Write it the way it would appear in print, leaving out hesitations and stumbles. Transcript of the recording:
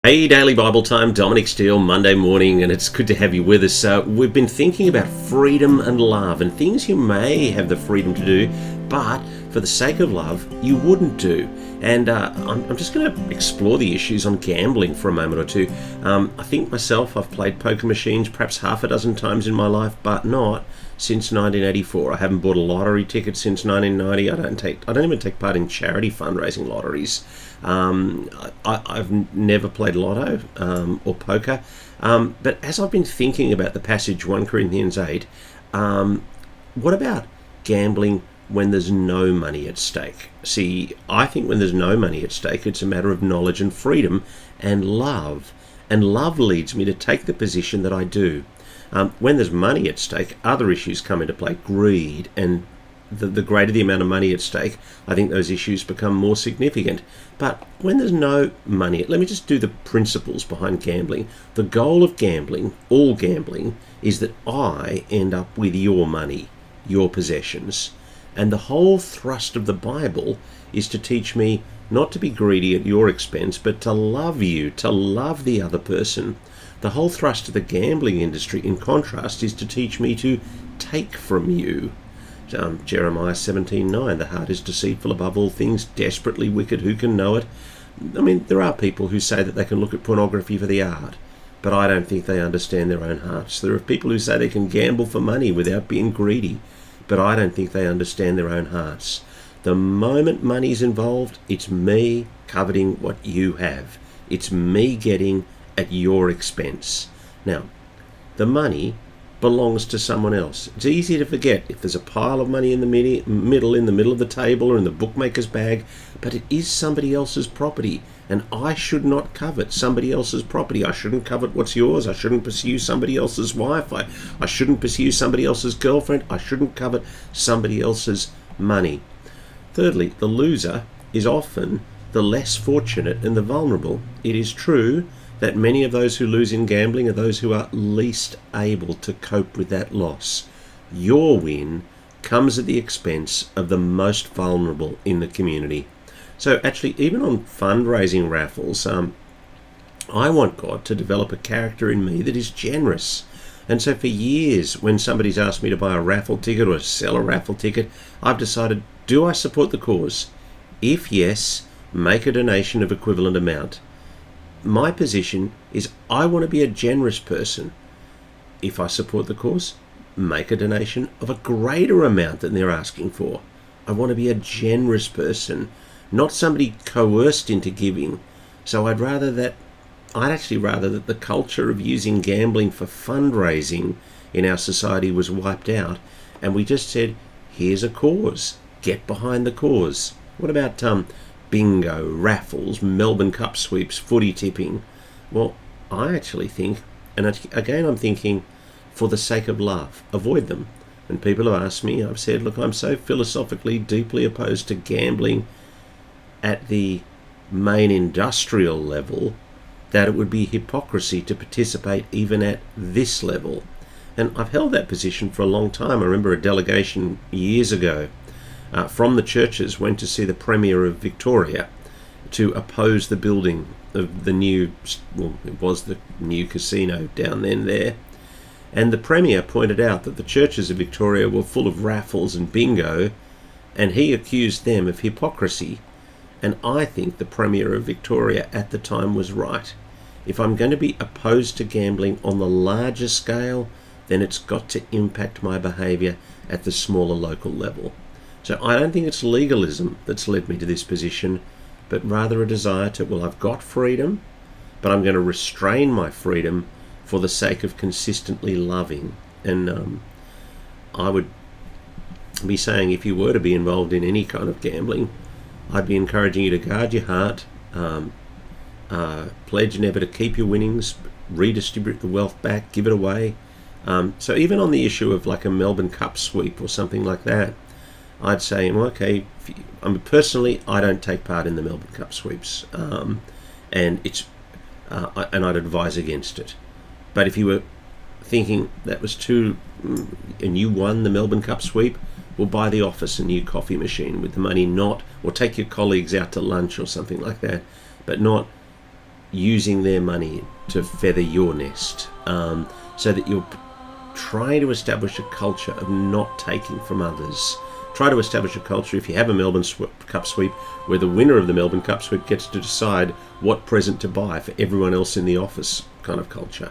Hey, Daily Bible Time, Dominic Steele, Monday morning, and it's good to have you with us. We've been thinking about freedom and love and things you may have the freedom to do, but for the sake of love, you wouldn't do. And I'm just going to explore the issues on gambling for a moment or two. I think myself, I've played poker machines perhaps half a dozen times in my life, but not since 1984. I haven't bought a lottery ticket since 1990. I don't even take part in charity fundraising lotteries. I've never played lotto or poker. But as I've been thinking about the passage 1 Corinthians 8, what about gambling when there's no money at stake? See, I think when there's no money at stake, it's a matter of knowledge and freedom and love. And love leads me to take the position that I do. When there's money at stake, other issues come into play, greed, and the greater the amount of money at stake, I think those issues become more significant. But when there's no money, let me just do the principles behind gambling. The goal of gambling, all gambling, is that I end up with your money, your possessions. And the whole thrust of the Bible is to teach me not to be greedy at your expense, but to love you, to love the other person. The whole thrust of the gambling industry, in contrast, is to teach me to take from you. Jeremiah 17:9, the heart is deceitful above all things, desperately wicked, who can know it? I mean, there are people who say that they can look at pornography for the art, but I don't think they understand their own hearts. There are people who say they can gamble for money without being greedy, but I don't think they understand their own hearts. The moment money's involved, it's me coveting what you have. It's me getting at your expense. Now, the money belongs to someone else. It's easy to forget if there's a pile of money in the middle of the table or in the bookmaker's bag, but it is somebody else's property, and I should not covet somebody else's property. I shouldn't covet what's yours. I shouldn't pursue somebody else's wife. I shouldn't pursue somebody else's girlfriend. I shouldn't covet somebody else's money. Thirdly, the loser is often the less fortunate and the vulnerable. It is true that many of those who lose in gambling are those who are least able to cope with that loss. Your win comes at the expense of the most vulnerable in the community. So actually, even on fundraising raffles, I want God to develop a character in me that is generous. And so for years, when somebody's asked me to buy a raffle ticket or sell a raffle ticket, I've decided, do I support the cause? If yes, make a donation of equivalent amount. My position is I want to be a generous person. If I support the cause, make a donation of a greater amount than they're asking for. I want to be a generous person, not somebody coerced into giving. So I'd actually rather that the culture of using gambling for fundraising in our society was wiped out, and we just said, here's a cause, get behind the cause. What about bingo, raffles, Melbourne Cup sweeps, footy tipping? Well, I actually think, and again I'm thinking, for the sake of love, avoid them. And people have asked me, I've said, look, I'm so philosophically deeply opposed to gambling at the main industrial level that it would be hypocrisy to participate even at this level. And I've held that position for a long time. I remember a delegation years ago from the churches went to see the Premier of Victoria to oppose the building of the new, well, it was the new casino down then there. And the Premier pointed out that the churches of Victoria were full of raffles and bingo, and he accused them of hypocrisy. And I think the Premier of Victoria at the time was right. If I'm going to be opposed to gambling on the larger scale, then it's got to impact my behaviour at the smaller local level. So I don't think it's legalism that's led me to this position, but rather a desire to, well, I've got freedom, but I'm going to restrain my freedom for the sake of consistently loving. And I would be saying, if you were to be involved in any kind of gambling, I'd be encouraging you to guard your heart, pledge never to keep your winnings, redistribute the wealth back, give it away. So even on the issue of like a Melbourne Cup sweep or something like that, I'd say, well, okay, personally, I don't take part in the Melbourne Cup sweeps, and I'd advise against it. But if you were thinking that was too, and you won the Melbourne Cup sweep, well, buy the office a new coffee machine with the money, or take your colleagues out to lunch or something like that, but not using their money to feather your nest, so that you're trying to establish a culture of not taking from others. Try to establish a culture, if you have a Melbourne Cup sweep, where the winner of the Melbourne Cup sweep gets to decide what present to buy for everyone else in the office, kind of culture.